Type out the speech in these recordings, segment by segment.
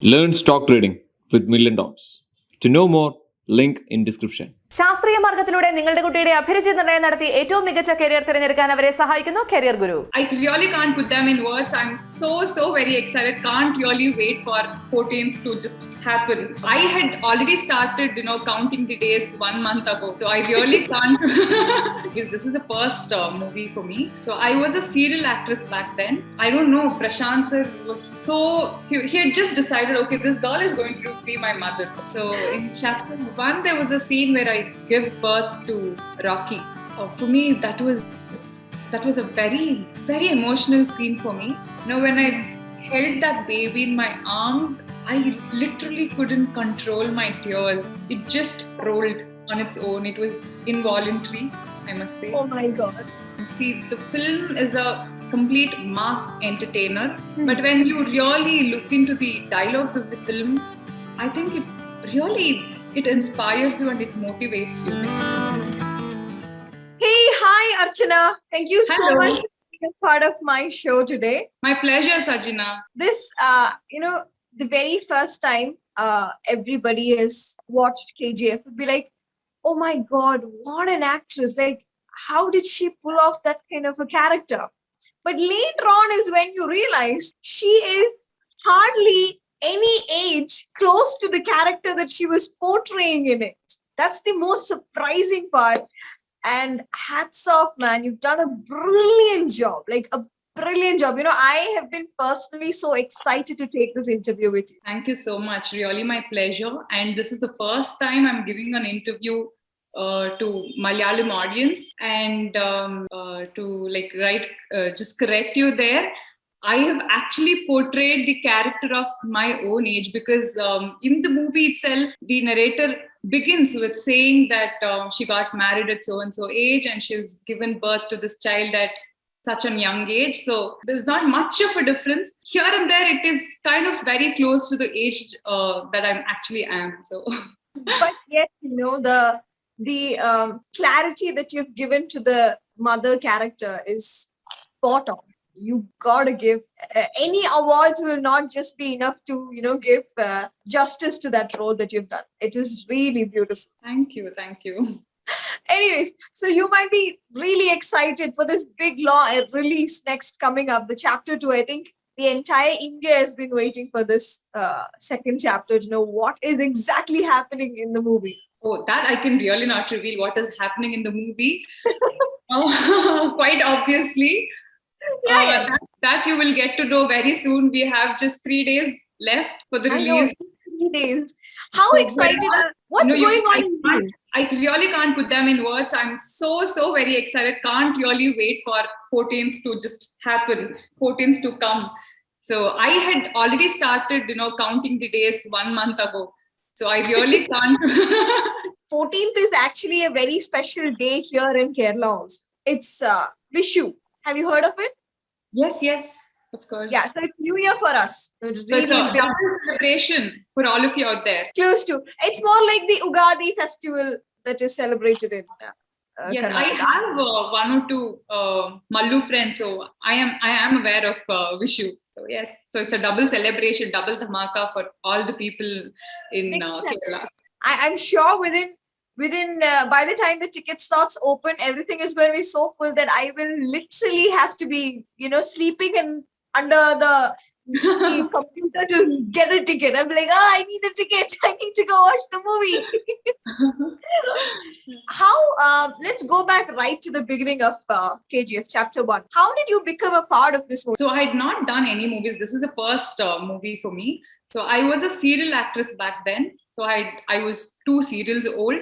Learn stock trading with Million Dots. To know more, link in description. ശാസ്ത്രീയ മാർഗത്തിലൂടെ നിങ്ങളുടെ കുട്ടിയുടെ അഭിരുചി നിർണ്ണയം നടത്തി ഏറ്റവും മികച്ച കരിയർ തിരഞ്ഞെടുക്കാൻ അവരെ സഹായിക്കുന്നു career Guru. I really can't put them in words. I'm so very excited. Can't really wait for 14th to just happen. I had already started, counting the days 1 month ago. So I really can't because this is the first movie for me. So I was a serial actress back then. I don't know. Prashant sir was he had just decided, okay, this girl is going to be my mother. So in chapter 1, there was a scene where I give birth to Rocky. For me, that was a very emotional scene for me. When I held that baby in my arms, I literally couldn't control my tears. It just rolled on its own. It was involuntary, I must say. Oh my God. See, the film is a complete mass entertainer, but when you really look into the dialogues of the film, I think it inspires you and it motivates you. Hey, hi Archana. Thank you so Hello. much for being a part of my show today. My pleasure, Sajina. This, the very first time everybody has watched KGF would be like, oh my God, what an actress. Like, how did she pull off that kind of a character? But later on is when you realize she is hardly any age close to the character that she was portraying in it. That's the most surprising part. And hats off, man. You've done a brilliant job. Like a brilliant job. I have been personally so excited to take this interview with you. Thank you so much. Really my pleasure. And this is the first time I'm giving an interview to Malayalam audience. And to just correct you there, I have actually portrayed the character of my own age because in the movie itself, the narrator begins with saying that she got married at so-and-so age and she's given birth to this child at such a young age. So there's not much of a difference. Here and there, it is kind of very close to the age that I actually am. So, But yet, the clarity that you've given to the mother character is spot on. You gotta give any awards will not just be enough to give justice to that role that you've done. It is really beautiful. thank you. Anyways, so you might be really excited for this big law release next coming up, the chapter 2. I think the entire India has been waiting for this second chapter to know what is exactly happening in the movie. Oh, that I can really not reveal what is happening in the movie. Quite obviously. Yeah. That you will get to know very soon. We have just 3 days left for the release. I know, 3 days. How excited are what's going on in you? I really can't put them in words. I'm so very excited. Can't really wait for 14th to just happen, 14th to come. So I had already started, counting the days 1 month ago. So I really can't. 14th is actually a very special day here in Kerala also. It's Vishu. Have you heard of it? Yes, of course. Yeah, so it's New Year for us. It's So it's really a big. double celebration for all of you out there. Close to. It's more like the Ugadi festival that is celebrated in Yes, I Karnataka. have 1 or 2 Mallu friends, so I am aware of Vishu. So yes, so it's a double celebration, double dhamaka for all the people in Kerala. I'm sure within by the time the ticket slots open, everything is going to be so full that I will literally have to be, sleeping under the computer to get a ticket. I'm like, I need a ticket. I need to go watch the movie. How? Let's go back right to the beginning of KGF chapter 1. How did you become a part of this movie? So I had not done any movies. This is the first movie for me. So I was a serial actress back then. So I was 2 serials old.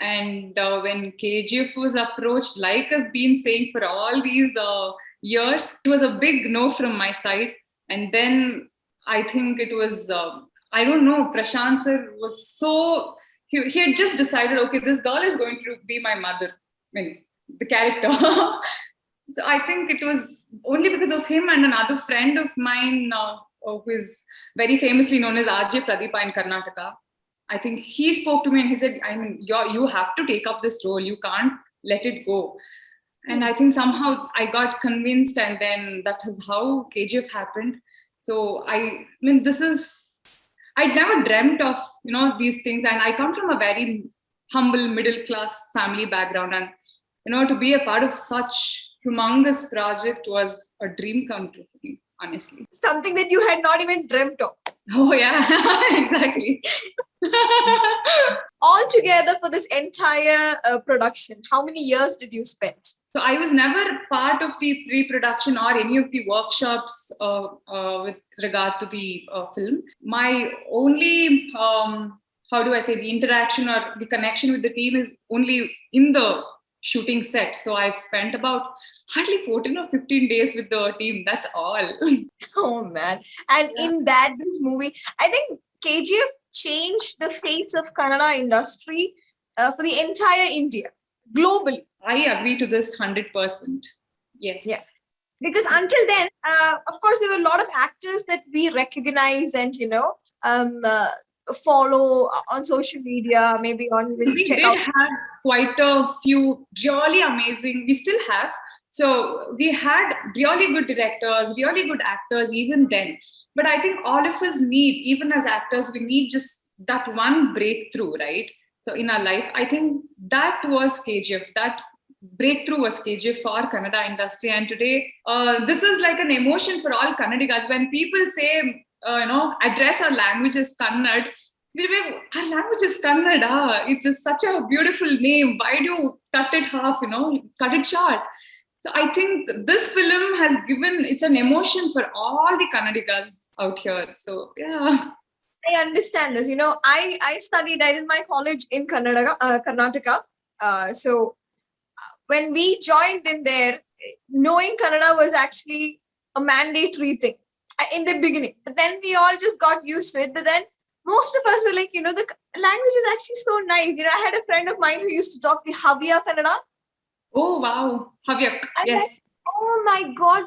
And when KGF was approached, like I've been saying for all these years, it was a big no from my side. And then I think it was, I don't know, Prashant sir was he had just decided, okay, this girl is going to be my mother. I mean, the character. So I think it was only because of him and another friend of mine who is very famously known as RJ Pradeepa in Karnataka. I think he spoke to me and he said, I mean, you have to take up this role. You can't let it go. And I think somehow I got convinced, and then that is how KGF happened. So I mean, this is I'd never dreamt of, these things. And I come from a very humble middle class family background. And, to be a part of such humongous project was a dream come true for me, honestly. Something that you had not even dreamt of. Oh, yeah, exactly. All together for this entire production, how many years did you spend? So I was never part of the pre-production or any of the workshops with regard to the film. My only, the interaction or the connection with the team is only in the shooting set. So I've spent about hardly 14 or 15 days with the team. That's all. Oh man. And in that movie, I think KGF changed the face of Kannada industry for the entire India, globally. I agree to this 100%. Yes. Yeah. Because until then, of course, there were a lot of actors that we recognize and, follow on social media, maybe on we check did out. have quite a few really amazing, we still have. So we had really good directors, really good actors even then. But I think all of us need, even as actors, we need just that one breakthrough, right? So in our life, I think that was KGF. That breakthrough was KGF for Kannada industry. And today, this is like an emotion for all Kannadigas. When people say, address our language as Kannad, our language is Kannada. It's just such a beautiful name. Why do you cut it half, cut it short? So I think this film has given, it's an emotion for all the Kannadigas out here. So yeah. I understand this. I did my college in Karnataka. So when we joined in there, knowing Kannada was actually a mandatory thing in the beginning. But then we all just got used to it. But then most of us were like, the language is actually so nice. I had a friend of mine who used to talk the Havya Kannada. Oh, wow. Havyak. Yes. Like, oh my God,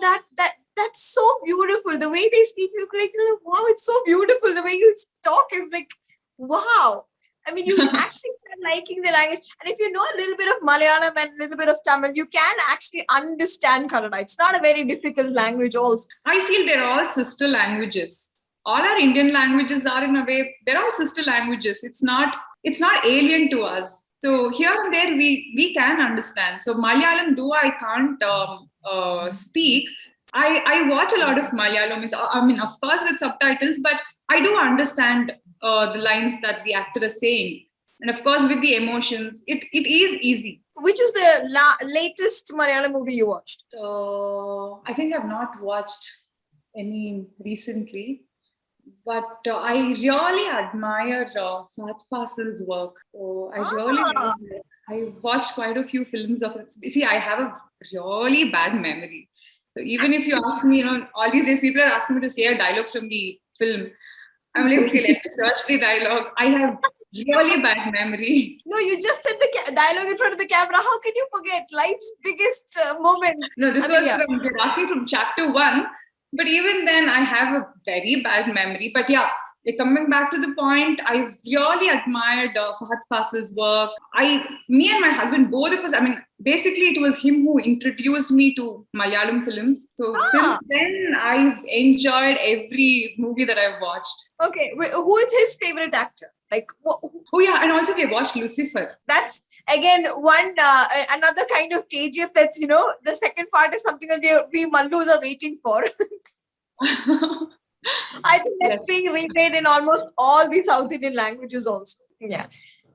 that's so beautiful. The way they speak, you're like, wow, it's so beautiful. The way you talk is like, wow. I mean, you actually start liking the language. And if you know a little bit of Malayalam and a little bit of Tamil, you can actually understand Kannada. It's not a very difficult language also. I feel they're all sister languages. All our Indian languages are, in a way, they're all sister languages. It's not alien to us. So here and there, we can understand. So Malayalam, though I can't speak, I watch a lot of Malayalam. I mean, of course, with subtitles, but I do understand the lines that the actor is saying. And of course, with the emotions, it is easy. Which is the latest Malayalam movie you watched? I think I've not watched any recently. But I really admire Fahad Fasil's work. So I watched quite a few films of it. See, I have a really bad memory. So even if you ask me, all these days people are asking me to say a dialogue from the film. I'm like, okay, let me search the dialogue. I have really bad memory. No, you just said the dialogue in front of the camera. How can you forget life's biggest moment? No, this was from chapter 1. But even then, I have a very bad memory. But yeah, coming back to the point, I really admired Fahad Fasil's work. Me and my husband, both of us, I mean, basically it was him who introduced me to Malayalam films. So since then, I've enjoyed every movie that I've watched. Okay, who is his favorite actor? Like, oh yeah, and also we watched Lucifer. That's again another kind of KGF. That's the second part is something that we Mallus are waiting for. I think that's being remade in almost all the South Indian languages also. Yeah.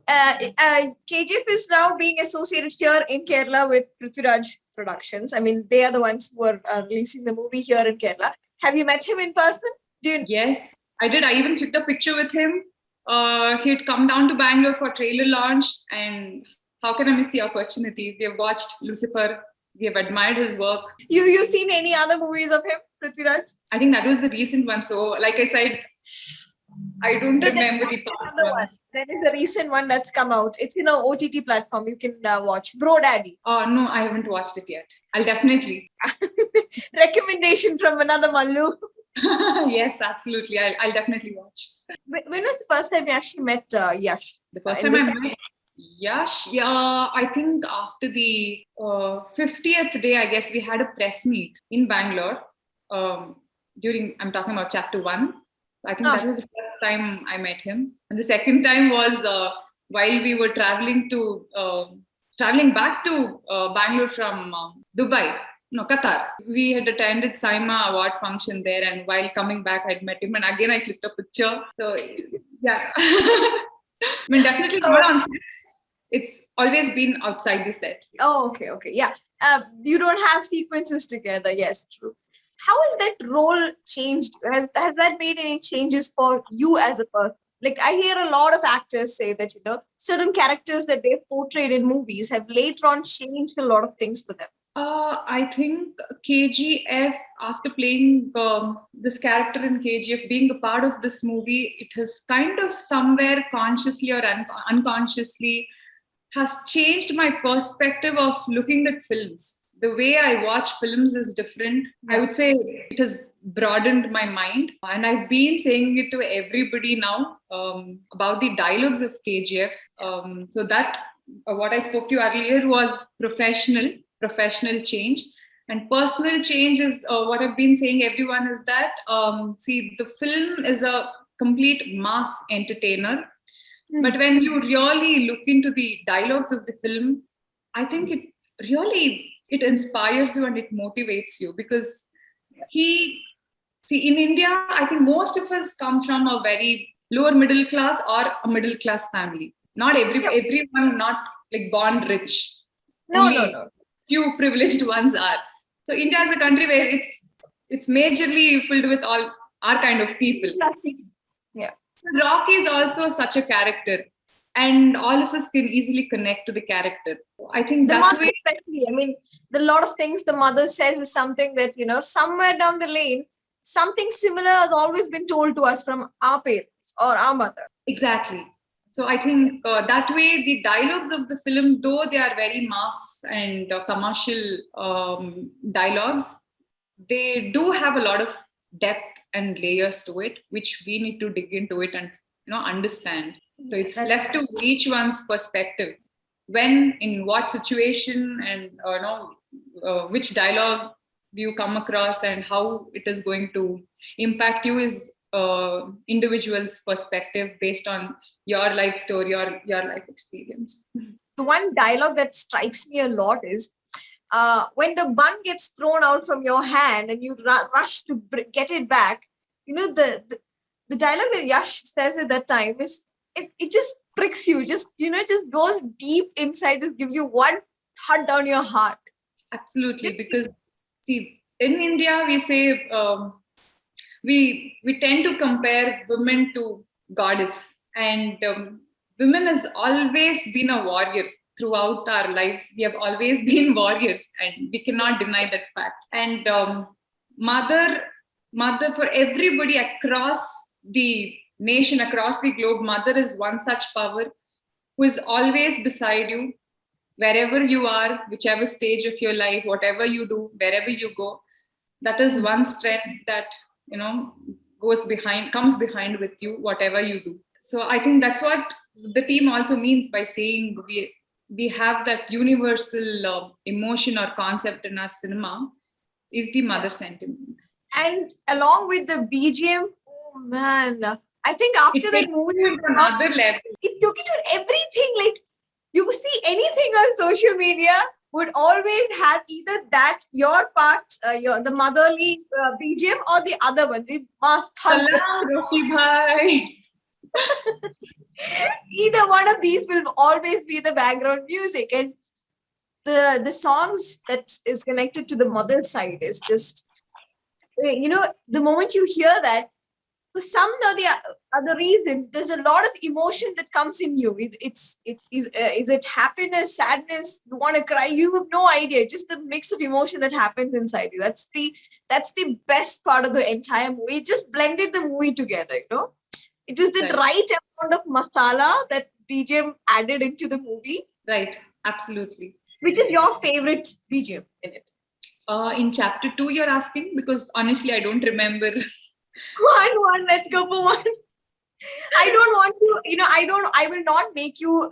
KGF is now being associated here in Kerala with Prithviraj Productions. I mean, they are the ones who are releasing the movie here in Kerala. Have you met him in person? Yes, I did. I even clicked a picture with him. He had come down to Bangalore for trailer launch, and how can I miss the opportunity? We have watched Lucifer. We have admired his work. You've seen any other movies of him, Prithviraj? I think that was the recent one. So, like I said, I don't remember the past one. There is a recent one that's come out. It's in an OTT platform. You can watch. Bro Daddy. No, I haven't watched it yet. I'll definitely. Recommendation from another Mallu. Yes, absolutely. I'll definitely watch. When was the first time you actually met Yash? The first time I met Yash, I think after the 50th day, I guess we had a press meet in Bangalore. I'm talking about chapter 1. I think that was the first time I met him. And the second time was while we were traveling back to Bangalore from Qatar. We had attended SIMA award function there, and while coming back, I'd met him, and again I clicked a picture. So yeah, I mean, definitely not on set. It's always been outside the set. Oh, okay. Yeah. You don't have sequences together. Yes, true. How has that role changed? Has that made any changes for you as a person? Like, I hear a lot of actors say that, certain characters that they've portrayed in movies have later on changed a lot of things for them. I think KGF, after playing this character in KGF, being a part of this movie, it has kind of somewhere consciously or unconsciously has changed my perspective of looking at films. The way I watch films is different. I would say it has broadened my mind. And I've been saying it to everybody now about the dialogues of KGF. So that what I spoke to you earlier was professional change. And personal change is what I've been saying everyone is that, the film is a complete mass entertainer. But when you really look into the dialogues of the film, I think it inspires you and it motivates you, because in India, I think most of us come from a very lower middle class or a middle class family. Not everyone, not like born rich. No. Few privileged ones are. So India is a country where it's majorly filled with all our kind of people. Yeah. Rocky is also such a character, and all of us can easily connect to the character. I think the that mother way. Especially, I mean, the lot of things the mother says is something that, somewhere down the lane, something similar has always been told to us from our parents or our mother. Exactly. So I think that way the dialogues of the film, though they are very mass and commercial dialogues, they do have a lot of depth and layers to it, which we need to dig into it and understand. So it's left to each one's perspective. When, in what situation, and which dialogue do you come across, and how it is going to impact you is individual's perspective based on your life story or your life experience. The one dialogue that strikes me a lot is when the bun gets thrown out from your hand and you rush to get it back. The dialogue that Yash says at that time is it just pricks you, just goes deep inside, just gives you one thud down your heart. Absolutely, because in India we say we tend to compare women to goddess, and women has always been a warrior throughout our lives. We have always been warriors, and we cannot deny that fact. And mother for everybody across the nation, across the globe, mother is one such power who is always beside you, wherever you are, whichever stage of your life, whatever you do, wherever you go. That is one strength that comes behind with you, whatever you do. So I think that's what the team also means by saying we have that universal emotion or concept in our cinema is the mother sentiment. And along with the BGM, oh man, I think after that movie, another level. It took it to everything. Like, you see anything on social media would always have either that, your part, the motherly BGM, or the other one, the must hug. Either one of these will always be the background music, and the songs that is connected to the mother's side is just, the moment you hear that, for some or the other reason, there's a lot of emotion that comes in you. Is it happiness, sadness, you want to cry? You have no idea. Just the mix of emotion that happens inside you. That's the best part of the entire movie. It just blended the movie together. It was the right amount of masala that BGM added into the movie. Right, absolutely. Which is your favorite BGM in it? In chapter 2, you're asking? Because honestly, I don't remember. One. Let's go for one. I don't want to, I will not make you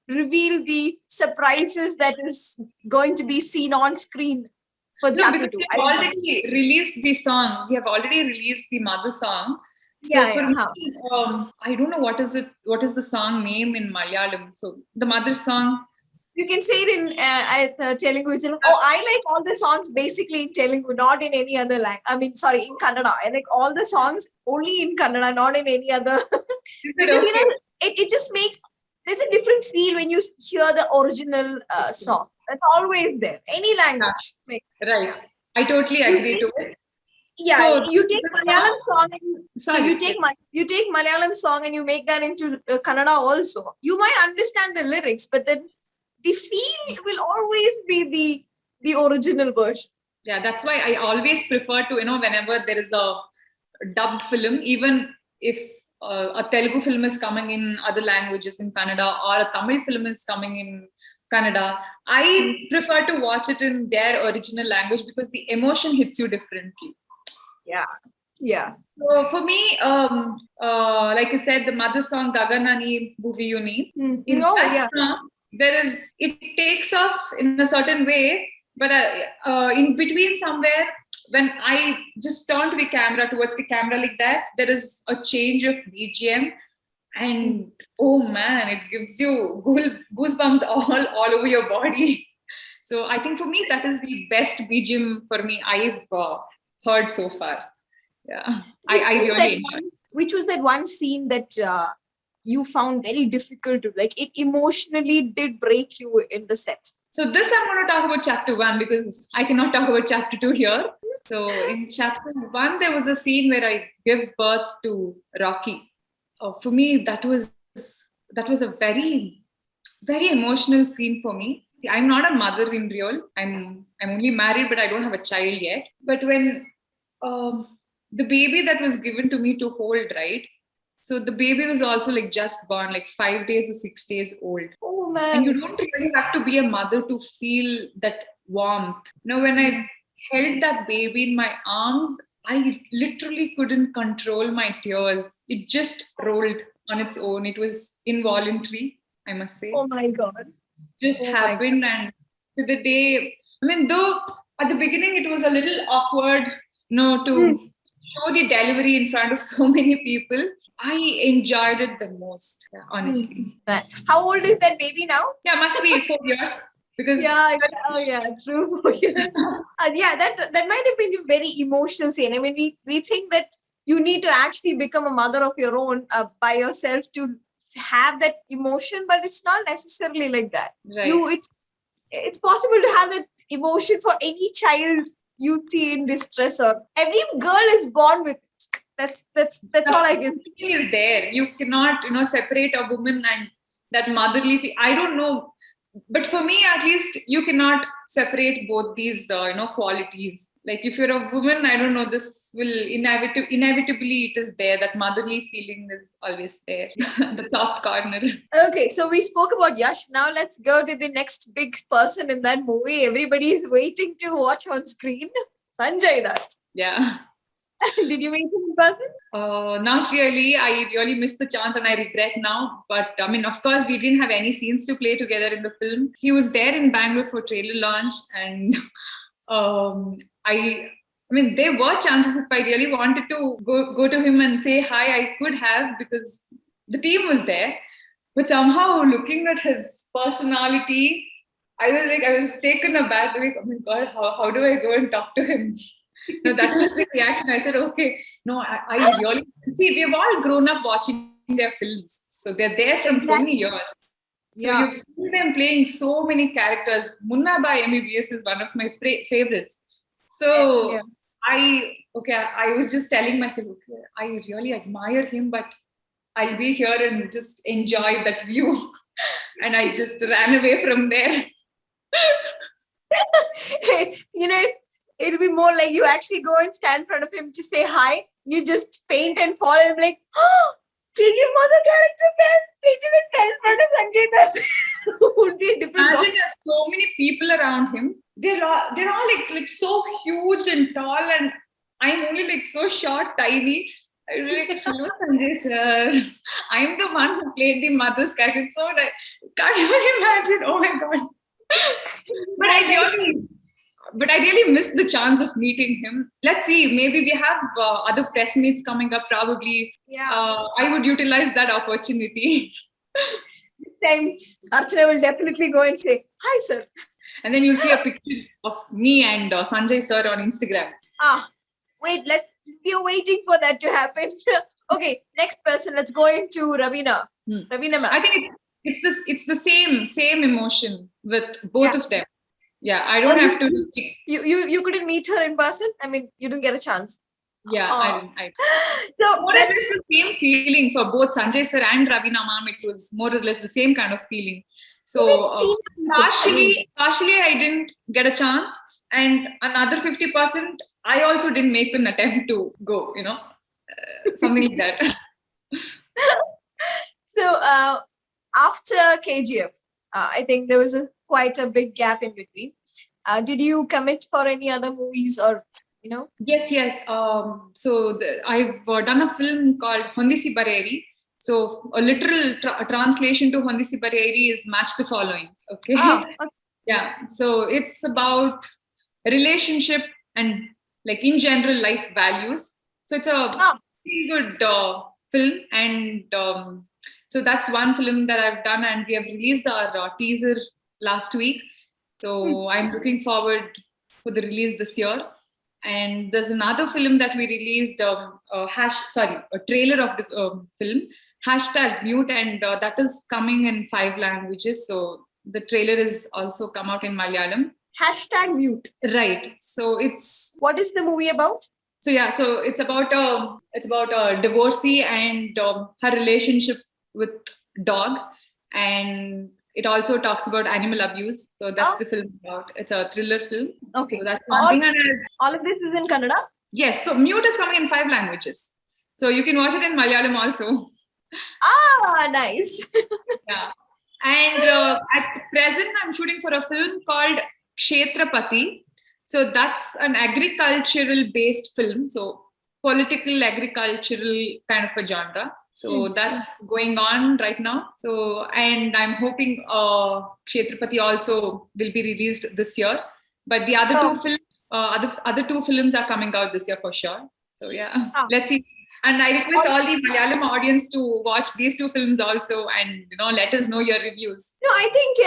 reveal the surprises that is going to be seen on screen for chapter 2. We have already released the song. We have already released the mother song. So for How? me, I don't know what is the song name in Malayalam. So the mother's song. You can say it in Telugu. Oh, I like all the songs basically in Telugu, not in any other language. I mean, sorry, in Kannada. I like all the songs only in Kannada, not in any other. Is it Because, okay? it just makes, there's a different feel when you hear the original song. That's always there. Any language. Right. I totally agree to it. Yeah, So, you take Malayalam song and Sorry. you take Malayalam song and you make that into Kannada also. You might understand the lyrics, but then the feel will always be the original version. Yeah, that's why I always prefer to, whenever there is a dubbed film, even if a Telugu film is coming in other languages in Kannada or a Tamil film is coming in Kannada, I prefer to watch it in their original language because the emotion hits you differently. Yeah. So for me, like I said, the mother song Gaganani Bhuviyuni, in that song, it takes off in a certain way, but in between somewhere, when I just turn to the camera towards the camera like that, there is a change of BGM, and oh man, it gives you goosebumps all over your body. So I think for me, that is the best BGM for me I've heard so far. Yeah, I really enjoyed. Which was that one scene that you found very difficult to, like, it emotionally did break you in the set? So this I'm going to talk about chapter 1 because I cannot talk about chapter 2 here. So in chapter 1, there was a scene where I give birth to Rocky. For me, that was a very, very emotional scene for me. See, I'm not a mother in real. I'm only married, but I don't have a child yet. But when the baby that was given to me to hold, right? So the baby was also like just born, like 5 days or 6 days old. Oh man. And you don't really have to be a mother to feel that warmth. When I held that baby in my arms, I literally couldn't control my tears. It just rolled on its own. It was involuntary, I must say. Oh my God. Just happened. And to the day, though at the beginning it was a little awkward, to show the delivery in front of so many people, I enjoyed it the most, honestly. How old is that baby now? Yeah, must be 4 years. Because true. That might have been a very emotional scene. I mean, we think that you need to actually become a mother of your own by yourself to have that emotion, but it's not necessarily like that. Right. It's possible to have that emotion for any child you see in distress, or every girl is born with it. That's all I can say. Is there. You cannot, separate a woman and that motherly. I don't know. But for me, at least, you cannot separate both these, qualities. Like if you're a woman, I don't know, this will inevitably it is there. That motherly feeling is always there. The soft corner. Okay, so we spoke about Yash. Now let's go to the next big person in that movie. Everybody is waiting to watch on screen. Sanjay Dutt. Yeah. Did you meet him in person? Not really. I really missed the chance and I regret now. But of course, we didn't have any scenes to play together in the film. He was there in Bangalore for trailer launch, and there were chances if I really wanted to go to him and say hi, I could have, because the team was there. But somehow, looking at his personality, I was taken aback. Like, oh my God, how do I go and talk to him? That was the reaction. I said, okay, no, I really see. We've all grown up watching their films, so they're there from so many years. So you've seen them playing so many characters. Munna Bhai MBBS is one of my favorites. So I was just telling myself, okay, I really admire him, but I'll be here and just enjoy that view. And I just ran away from there. It'll be more like you actually go and stand in front of him to say hi. You just faint and fall and be like, oh, did your mother character fell? They didn't fell in front of Sanjay Dutt. Would be a different. Imagine there's so many people around him. They're all like so huge and tall, and I'm only like so short, tiny. I was like, hello Sanjay sir. I'm the one who played the mother's character. So I can't even imagine. Oh my God. But I really but I really missed the chance of meeting him. Let's see, maybe we have other press meets coming up. Probably, I would utilize that opportunity. Time Archana will definitely go and say, "Hi, sir." And then you'll see a picture of me and Sanjay sir on Instagram. Wait, we're waiting for that to happen. Okay, next person. Let's go into Ravina. Ravina ma'am. I think it's the same emotion with both of them. Yeah, I don't have to. You couldn't meet her in person? I mean, you didn't get a chance. Yeah, I didn't. So more or less the same feeling for both Sanjay sir and Ravina ma'am. It was more or less the same kind of feeling. So partially I didn't get a chance, and another 50% I also didn't make an attempt to go. Something like that. So after KGF, I think there was quite a big gap in between. Did you commit for any other movies or, Yes. So I've done a film called Hondisi Bareri. So a literal translation to Hondisi Bareri is match the following. Okay. okay. Yeah. So it's about relationship and like in general life values. So it's a pretty good film, and so that's one film that I've done, and we have released our teaser last week. So I'm looking forward for the release this year. And there's another film that we released, a trailer of the film, #Mute, and that is coming in 5 languages. So the trailer is also come out in Malayalam. #Mute. Right. So what is the movie about? So it's about a divorcee and her relationship with dog, and it also talks about animal abuse. So that's the film about. It's a thriller film. Okay. So that's one thing. And all of this is in Kannada? Yes. So Mute is coming in 5 languages. So you can watch it in Malayalam also. Nice. Yeah. And at present, I'm shooting for a film called Kshetrapati. So that's an agricultural based film. So political, agricultural kind of a genre. So that's going on right now. So, and I'm hoping Kshetrapati also will be released this year. But the other other two films are coming out this year for sure. So yeah, let's see. And I request all the Malayalam audience to watch these 2 films also, and let us know your reviews. No, I think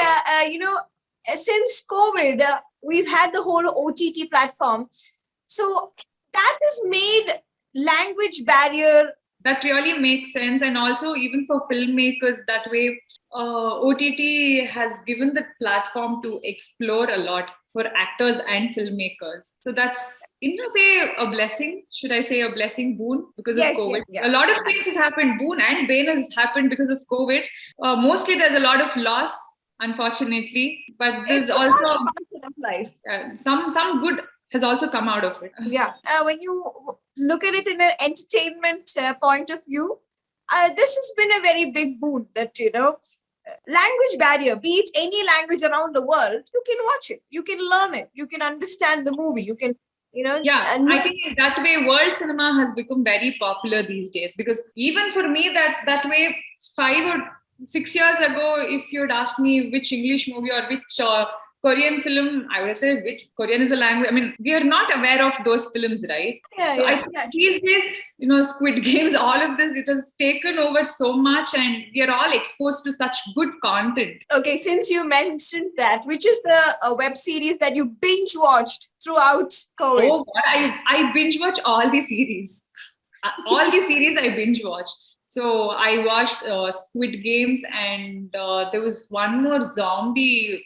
since COVID, we've had the whole OTT platform. So that has made language barrier. That really makes sense. And also even for filmmakers, that way, OTT has given the platform to explore a lot for actors and filmmakers. So that's in a way a blessing. Should I say a blessing, boon, because of COVID? A lot of things has happened. Boon and bane has happened because of COVID. Mostly there's a lot of loss, unfortunately, but there's also a function of life. Some good has also come out of it. Yeah. When you look at it in an entertainment point of view, this has been a very big boon that, language barrier, be it any language around the world, you can watch it, you can learn it, you can understand the movie, you can, I think that way world cinema has become very popular these days, because even for me that way 5 or 6 years ago, if you'd asked me which English movie or which Korean film, I would have said which Korean is a language. I mean, we are not aware of those films, right? I think these days, Squid Games, all of this, it has taken over so much, and we are all exposed to such good content. Okay, since you mentioned that, which is the web series that you binge watched throughout COVID? Oh, God, I binge watch all the series. All the series I binge watch. So I watched Squid Games, and there was one more zombie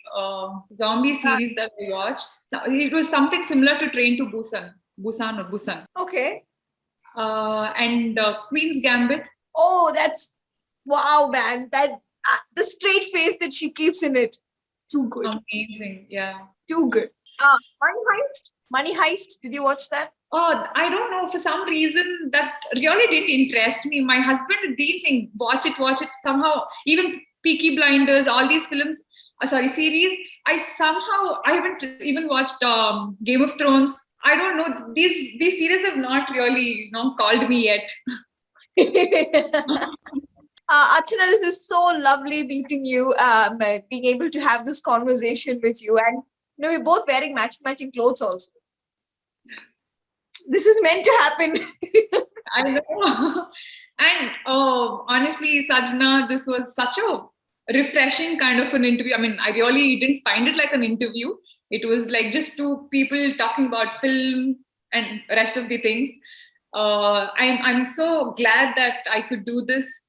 series that I watched. It was something similar to Train to Busan. Okay. And Queen's Gambit. Oh, that's wow, man! That the straight face that she keeps in it, too good. Amazing, yeah. Too good. Money Heist. Did you watch that? Oh, I don't know. For some reason, that really didn't interest me. My husband had been saying, watch it. Somehow, even Peaky Blinders, all these films, series, I haven't even watched Game of Thrones. I don't know. These series have not really, called me yet. Archana, this is so lovely meeting you, being able to have this conversation with you. And we're both wearing matching clothes also. This is meant to happen. I know. And honestly, Sajna, this was such a refreshing kind of an interview. I mean, I really didn't find it like an interview. It was like just two people talking about film and rest of the things. I'm so glad that I could do this.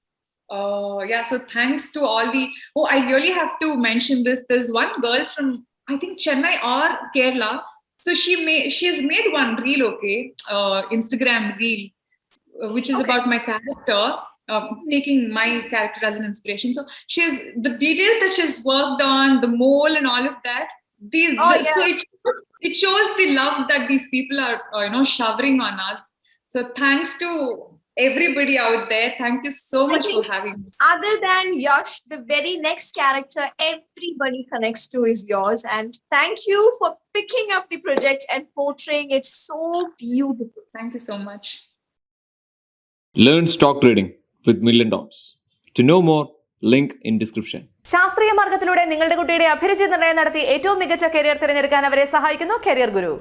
Yeah, so thanks to all the. Oh, I really have to mention this. There's one girl from I think Chennai or Kerala. So she has made one reel, okay, Instagram reel, which is about my character, taking my character as an inspiration. So she's the details that she's worked on, the mole and all of that. So it shows the love that these people are showering on us. So thanks to everybody out there. Thank you so much for having me. Other than Yash, the very next character everybody connects to is yours. And thank you for picking up the project and portraying it so beautiful. Thank you so much. Learn stock trading with Million Dots. To know more, link in description. ശാസ്ത്രീയ മാർഗത്തിലൂടെ നിങ്ങളുടെ കുട്ടിയുടെ അഭിരുചി നിർണ്ണയം നടത്തി ഏറ്റവും മികച്ച career തിരഞ്ഞെടുക്കാൻ അവരെ സഹായിക്കുന്നു കരിയർ ഗുരു.